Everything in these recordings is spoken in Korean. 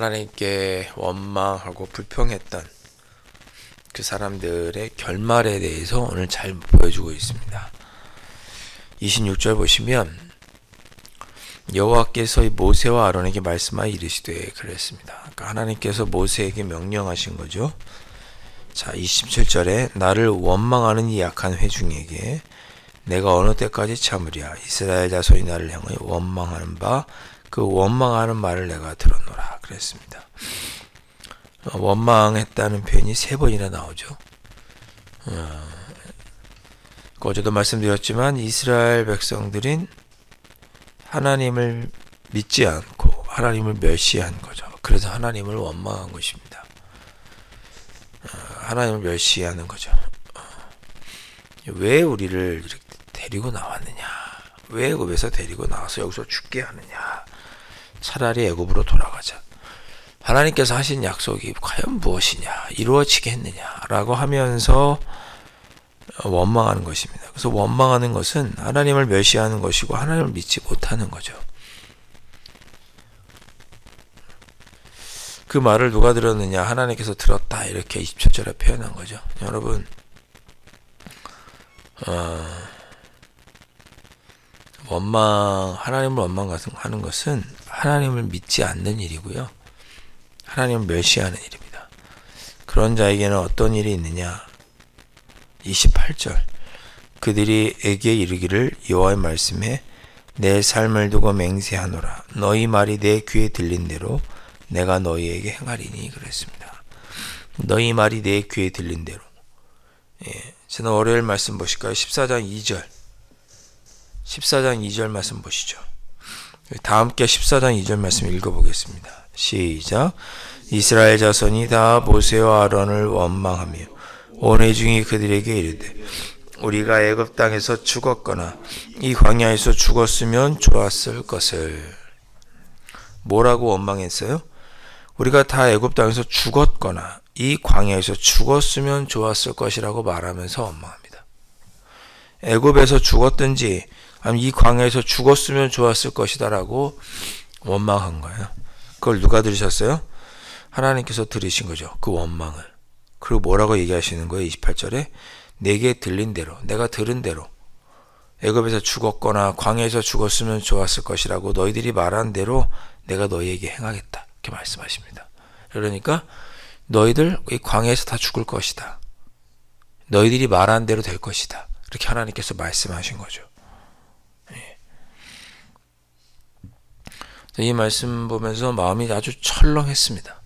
하나님께 원망하고 불평했던 그 사람들의 결말에 대해서 오늘 잘 보여주고 있습니다. 26절 보시면 여호와께서 모세와 아론에게 말씀하여 이르시되 그랬습니다. 그러니까 하나님께서 모세에게 명령하신 거죠. 자, 27절에 나를 원망하는 이 약한 회중에게 내가 어느 때까지 참으랴. 이스라엘 자손이 나를 향하여 원망하는 바 그 원망하는 말을 내가 들었노라 그랬습니다. 원망했다는 표현이 3번이나 나오죠. 어제도 말씀드렸지만 이스라엘 백성들인 하나님을 믿지 않고 하나님을 멸시한 거죠. 그래서 하나님을 원망한 것입니다. 하나님을 멸시하는 거죠. 왜 우리를 이렇게 데리고 나왔느냐? 왜 애굽에서 데리고 나와서 여기서 죽게 하느냐? 차라리 애굽으로 돌아가자. 하나님께서 하신 약속이 과연 무엇이냐? 이루어지겠느냐라고 하면서 원망하는 것입니다. 그래서 원망하는 것은 하나님을 멸시하는 것이고 하나님을 믿지 못하는 거죠. 그 말을 누가 들었느냐? 하나님께서 들었다. 이렇게 27절에 표현한 거죠. 여러분, 하나님을 원망하는 것은 하나님을 믿지 않는 일이고요. 하나님을 멸시하는 일입니다. 그런 자에게는 어떤 일이 있느냐? 28절 그들이 에게 이르기를 여호와의 말씀에 내 삶을 두고 맹세하노라. 너희 말이 내 귀에 들린 대로 내가 너희에게 행하리니 그랬습니다. 너희 말이 내 귀에 들린 대로. 지난 월요일 말씀 보실까요? 14장 2절 말씀 보시죠. 다 함께 14장 2절 말씀 읽어보겠습니다. 시작. 이스라엘 자손이 다 모세와 아론을 원망하며 온 회중이 그들에게 이르되 우리가 애굽 땅에서 죽었거나 이 광야에서 죽었으면 좋았을 것을. 뭐라고 원망했어요? 우리가 다 애굽 땅에서 죽었거나 이 광야에서 죽었으면 좋았을 것이라고 말하면서 원망합니다. 애굽에서 죽었든지 아니면 이 광야에서 죽었으면 좋았을 것이다라고 원망한 거예요. 그걸 누가 들으셨어요? 하나님께서 들으신 거죠. 그 원망을. 그리고 뭐라고 얘기하시는 거예요? 28절에 내게 들린 대로, 내가 들은 대로 애굽에서 죽었거나 광야에서 죽었으면 좋았을 것이라고 너희들이 말한 대로 내가 너희에게 행하겠다. 이렇게 말씀하십니다. 그러니까 너희들 이 광야에서 다 죽을 것이다. 너희들이 말한 대로 될 것이다. 이렇게 하나님께서 말씀하신 거죠. 이 말씀 보면서 마음이 아주 철렁했습니다.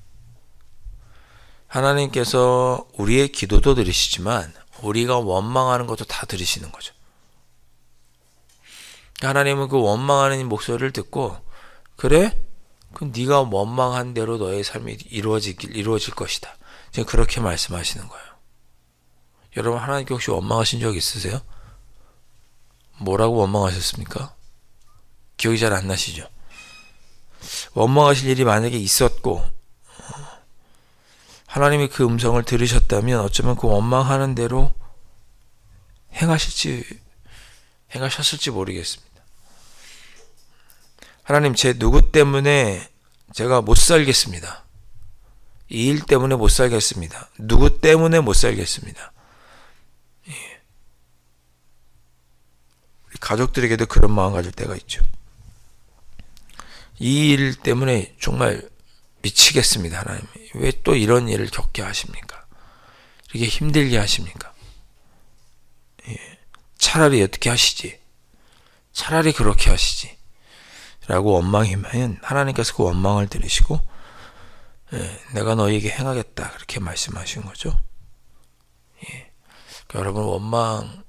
하나님께서 우리의 기도도 들으시지만 우리가 원망하는 것도 다 들으시는 거죠. 하나님은 그 원망하는 목소리를 듣고 그래? 그럼 네가 원망한 대로 너의 삶이 이루어질 것이다. 지금 그렇게 말씀하시는 거예요. 여러분, 하나님께 혹시 원망하신 적 있으세요? 뭐라고 원망하셨습니까? 기억이 잘 안 나시죠? 원망하실 일이 만약에 있었고 하나님이 그 음성을 들으셨다면 어쩌면 그 원망하는 대로 행하셨을지 모르겠습니다. 하나님, 제 누구 때문에 제가 못 살겠습니다. 이 일 때문에 못 살겠습니다. 누구 때문에 못 살겠습니다. 우리 가족들에게도 그런 마음 가질 때가 있죠. 이 일 때문에 정말 미치겠습니다. 하나님, 왜 또 이런 일을 겪게 하십니까? 이렇게 힘들게 하십니까? 차라리 어떻게 하시지? 차라리 그렇게 하시지? 라고 원망하면 하나님께서 그 원망을 들으시고 내가 너희에게 행하겠다. 그렇게 말씀하신 거죠. 그러니까 여러분, 원망하면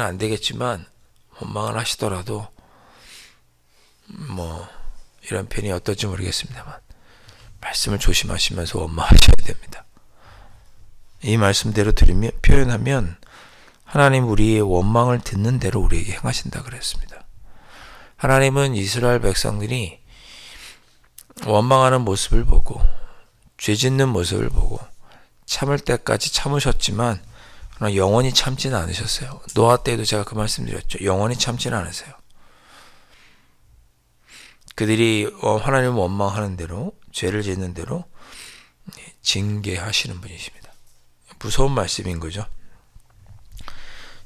안 되겠지만 원망을 하시더라도 이런 편이 어떨지 모르겠습니다만 말씀을 조심하시면서 원망하셔야 됩니다. 이 말씀대로 표현하면 하나님 우리의 원망을 듣는 대로 우리에게 행하신다 그랬습니다. 하나님은 이스라엘 백성들이 원망하는 모습을 보고 죄 짓는 모습을 보고 참을 때까지 참으셨지만 영원히 참지는 않으셨어요. 노아 때에도 제가 그 말씀드렸죠. 영원히 참지는 않으세요. 그들이 하나님을 원망하는 대로 죄를 짓는 대로 징계하시는 분이십니다. 무서운 말씀인 거죠.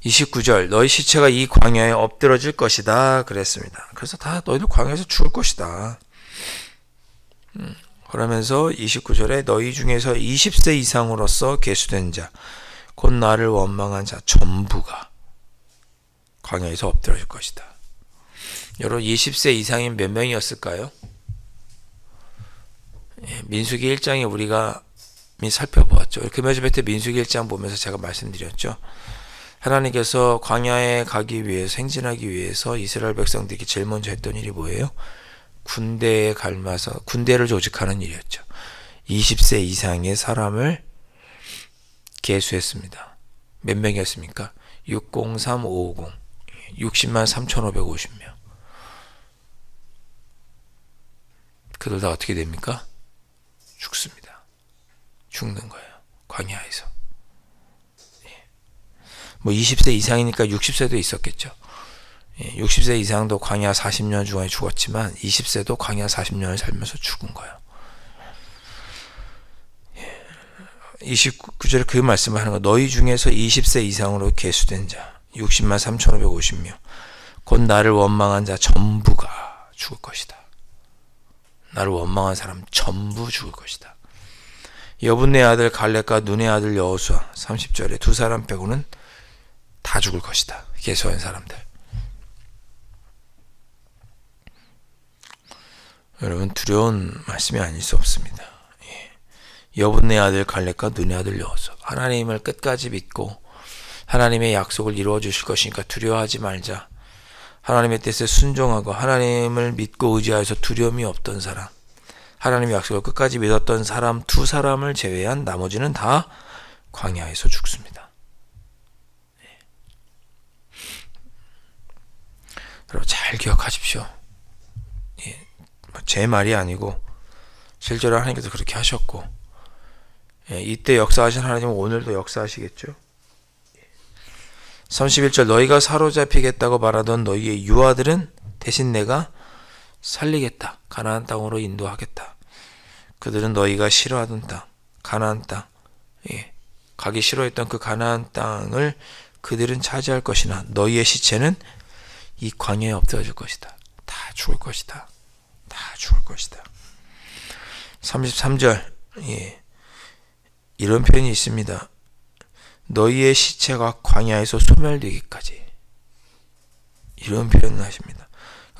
29절 너희 시체가 이 광야에 엎드러질 것이다 그랬습니다. 그래서 다 너희들 광야에서 죽을 것이다. 그러면서 29절에 너희 중에서 20세 이상으로서 계수된 자 곧 나를 원망한 자 전부가 광야에서 엎드러질 것이다. 여러분 20세 이상인 몇 명이었을까요? 민수기 1장에 우리가 살펴보았죠. 금요일 때 민수기 1장 보면서 제가 말씀드렸죠. 하나님께서 광야에 가기 위해서 행진하기 위해서 이스라엘 백성들이 제일 먼저 했던 일이 뭐예요? 군대에 갈마서 군대를 조직하는 일이었죠. 20세 이상의 사람을 계수했습니다. 몇 명이었습니까? 603,550 60만 3,550명. 그들 다 어떻게 됩니까? 죽습니다. 죽는 거예요. 광야에서. 뭐 20세 이상이니까 60세도 있었겠죠. 60세 이상도 광야 40년 중에 죽었지만 20세도 광야 40년을 살면서 죽은 거예요. 29절에 그 말씀을 하는 거. 너희 중에서 20세 이상으로 계수된 자 60만 3,550명 곧 나를 원망한 자 전부가 죽을 것이다. 나를 원망한 사람 전부 죽을 것이다. 여분네 아들 갈렙과 눈의 아들 여호수아 30절에 두 사람 빼고는 다 죽을 것이다. 계수한 사람들. 여러분 두려운 말씀이 아닐 수 없습니다. 여분네 아들 갈렙과 눈의 아들 여호수아 하나님을 끝까지 믿고 하나님의 약속을 이루어 주실 것이니까 두려워하지 말자. 하나님의 뜻에 순종하고 하나님을 믿고 의지하여서 두려움이 없던 사람, 하나님의 약속을 끝까지 믿었던 사람 두 사람을 제외한 나머지는 다 광야에서 죽습니다. 여러분 잘 기억하십시오. 제 말이 아니고 실제로 하나님께서 그렇게 하셨고 이때 역사하신 하나님은 오늘도 역사하시겠죠. 31절 너희가 사로잡히겠다고 말하던 너희의 유아들은 대신 내가 살리겠다. 가나안 땅으로 인도하겠다. 그들은 너희가 싫어하던 땅, 가나안 땅, 가기 싫어했던 그 가나안 땅을 그들은 차지할 것이나 너희의 시체는 이 광야에 엎드러질 것이다. 다 죽을 것이다. 다 죽을 것이다. 33절 이런 표현이 있습니다. 너희의 시체가 광야에서 소멸되기까지. 이런 표현을 하십니다.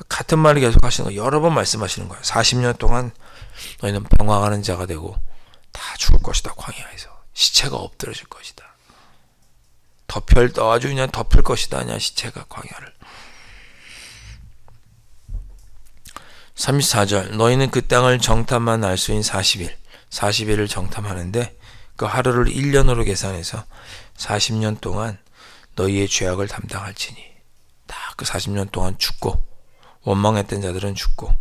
같은 말을 계속 하시는 거예요. 여러 번 말씀하시는 거예요. 40년 동안 너희는 방황하는 자가 되고 다 죽을 것이다. 광야에서. 시체가 엎드러질 것이다. 아주 그냥 덮을 것이다. 그냥 시체가 광야를. 34절 너희는 그 땅을 정탐만 할 수인 40일을 정탐하는데 그 하루를 1년으로 계산해서 40년 동안 너희의 죄악을 담당할지니. 다 그 40년 동안 죽고 원망했던 자들은 죽고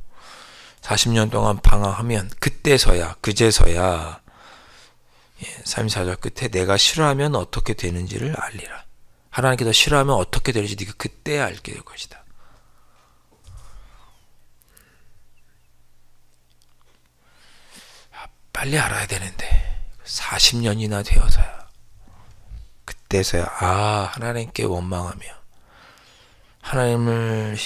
40년 동안 방황하면 그제서야 34절 끝에 내가 싫어하면 어떻게 되는지를 알리라. 하나님께서 싫어하면 어떻게 되는지 네가 그때 알게 될 것이다. 빨리 알아야 되는데 40년이나 되어서야 그때서야 하나님께 원망하며 하나님을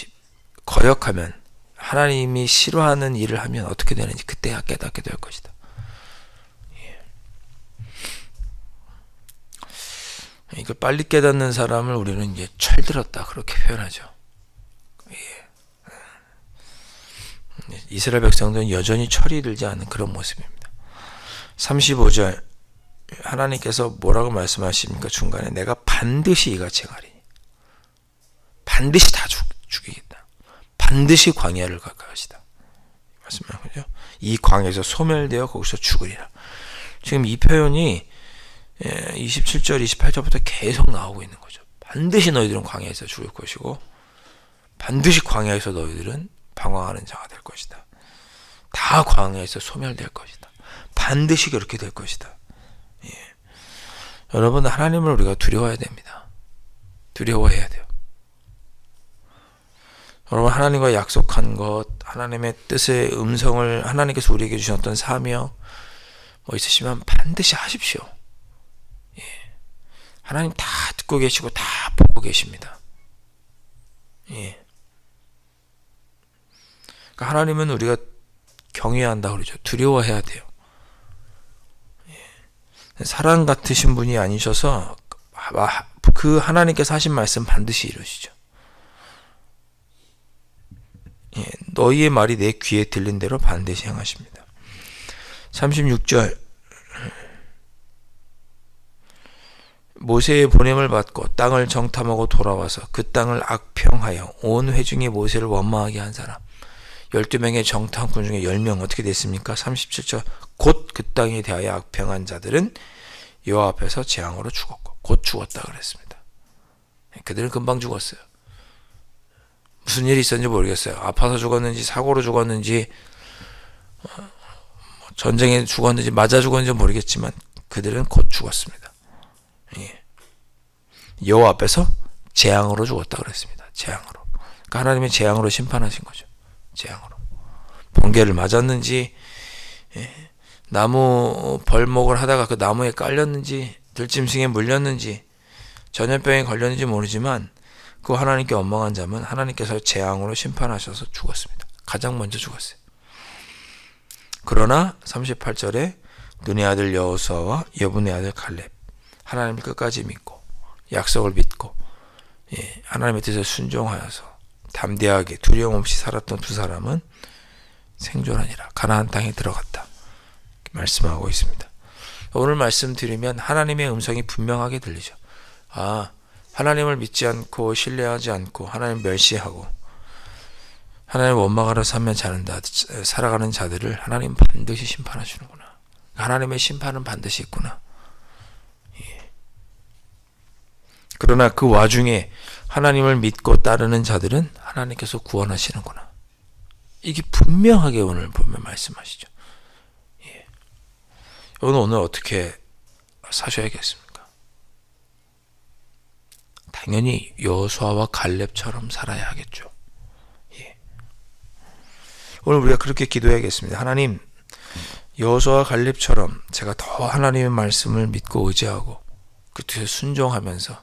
거역하면 하나님이 싫어하는 일을 하면 어떻게 되는지 그때야 깨닫게 될 것이다. 이걸 빨리 깨닫는 사람을 우리는 이제 철들었다 그렇게 표현하죠. 이스라엘 백성들은 여전히 철이 들지 않은 그런 모습입니다. 35절 하나님께서 뭐라고 말씀하십니까? 중간에 내가 반드시 이같이 행하리니. 반드시 다 죽이겠다. 반드시 광야를 갈 것이다. 말씀하는 거죠. 이 광야에서 소멸되어 거기서 죽으리라. 지금 이 표현이 27절, 28절부터 계속 나오고 있는 거죠. 반드시 너희들은 광야에서 죽을 것이고 반드시 광야에서 너희들은 방황하는 자가 될 것이다. 다 광야에서 소멸될 것이다. 반드시 그렇게 될 것이다. 여러분 하나님을 우리가 두려워해야 됩니다. 두려워해야 돼요. 여러분, 하나님과 약속한 것, 하나님의 뜻의 음성을 하나님께서 우리에게 주신 어떤 사명 있으시면 반드시 하십시오. 예. 하나님 다 듣고 계시고 다 보고 계십니다. 예. 그러니까 하나님은 우리가 경외해야 한다 그러죠. 두려워해야 돼요. 예. 사랑 같으신 분이 아니셔서 그 하나님께서 하신 말씀 반드시 이루시죠. 예. 너희의 말이 내 귀에 들린 대로 반드시 행하십니다. 36절 모세의 보냄을 받고 땅을 정탐하고 돌아와서 그 땅을 악평하여 온 회중이 모세를 원망하게 한 사람 12명의 정탐꾼 중에 10명 어떻게 됐습니까? 37절 곧 그 땅에 대하여 악평한 자들은 여호와 앞에서 재앙으로 죽었고 곧 죽었다 그랬습니다. 그들은 금방 죽었어요. 무슨 일이 있었는지 모르겠어요. 아파서 죽었는지 사고로 죽었는지 전쟁에 죽었는지 맞아 죽었는지 모르겠지만 그들은 곧 죽었습니다. 예. 여호와 앞에서 재앙으로 죽었다 그랬습니다. 재앙으로. 그러니까 하나님의 재앙으로 심판하신 거죠. 재앙으로. 번개를 맞았는지 나무 벌목을 하다가 그 나무에 깔렸는지 들짐승에 물렸는지 전염병에 걸렸는지 모르지만 그 하나님께 원망한 자면 하나님께서 재앙으로 심판하셔서 죽었습니다. 가장 먼저 죽었어요. 그러나 38절에 눈의 아들 여호수아와 여분의 아들 갈렙 하나님을 끝까지 믿고 약속을 믿고 하나님의 뜻에 순종하여서 담대하게 두려움 없이 살았던 두 사람은 생존하니라 가나안 땅에 들어갔다 말씀하고 있습니다. 오늘 말씀드리면 하나님의 음성이 분명하게 들리죠. 하나님을 믿지 않고 신뢰하지 않고 하나님 멸시하고 하나님 원망하러 살아가는 자들을 하나님 반드시 심판하시는구나. 하나님의 심판은 반드시 있구나. 예. 그러나 그 와중에 하나님을 믿고 따르는 자들은 하나님께서 구원하시는구나. 이게 분명하게 오늘 보면 말씀하시죠. 예. 오늘 어떻게 사셔야겠습니까? 당연히 여호수아와 갈렙처럼 살아야 하겠죠. 오늘 우리가 그렇게 기도해야겠습니다. 하나님, 여호수아와 갈렙처럼 제가 더 하나님의 말씀을 믿고 의지하고 그 뜻에 순종하면서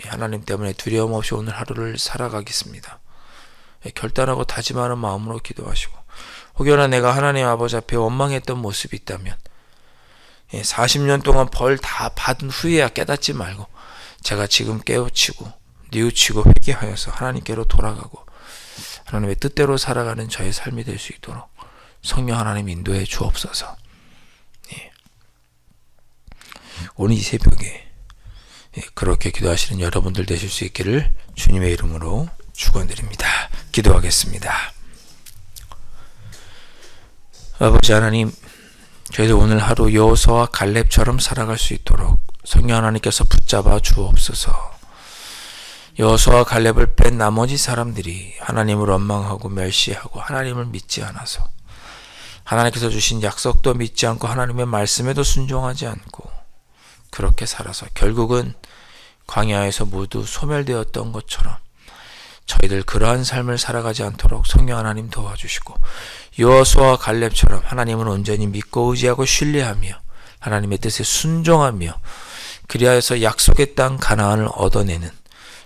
하나님 때문에 두려움 없이 오늘 하루를 살아가겠습니다. 결단하고 다짐하는 마음으로 기도하시고 혹여나 내가 하나님 아버지 앞에 원망했던 모습이 있다면 40년 동안 벌 다 받은 후에야 깨닫지 말고 제가 지금 깨우치고 뉘우치고 회개하여서 하나님께로 돌아가고 하나님의 뜻대로 살아가는 저의 삶이 될 수 있도록 성령 하나님 인도해 주옵소서. 오늘 이 새벽에 그렇게 기도하시는 여러분들 되실 수 있기를 주님의 이름으로 축원드립니다. 기도하겠습니다. 아버지 하나님, 저희들 오늘 하루 여호수아와 갈렙처럼 살아갈 수 있도록 성령 하나님께서 붙잡아 주옵소서. 여호수아와 갈렙을 뺀 나머지 사람들이 하나님을 원망하고 멸시하고 하나님을 믿지 않아서 하나님께서 주신 약속도 믿지 않고 하나님의 말씀에도 순종하지 않고 그렇게 살아서 결국은 광야에서 모두 소멸되었던 것처럼 저희들 그러한 삶을 살아가지 않도록 성령 하나님 도와주시고 여호수아와 갈렙처럼 하나님을 온전히 믿고 의지하고 신뢰하며 하나님의 뜻에 순종하며 그리하여서 약속의 땅 가나안을 얻어내는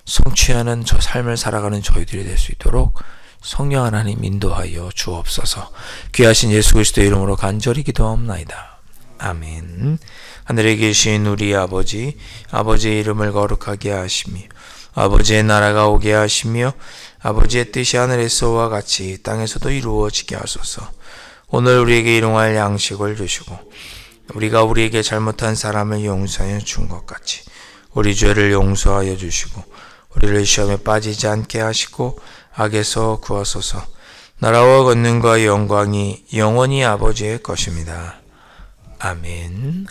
성취하는 저 삶을 살아가는 저희들이 될 수 있도록 성령 하나님 인도하여 주옵소서. 귀하신 예수 그리스도의 이름으로 간절히 기도하옵나이다. 아멘. 하늘에 계신 우리 아버지, 아버지의 이름을 거룩하게 하시며 아버지의 나라가 오게 하시며 아버지의 뜻이 하늘에서와 같이 땅에서도 이루어지게 하소서. 오늘 우리에게 일용할 양식을 주시고 우리가 우리에게 잘못한 사람을 용서하여 준 것 같이 우리 죄를 용서하여 주시고 우리를 시험에 빠지지 않게 하시고 악에서 구하소서. 나라와 권능과 영광이 영원히 아버지의 것입니다. 아멘.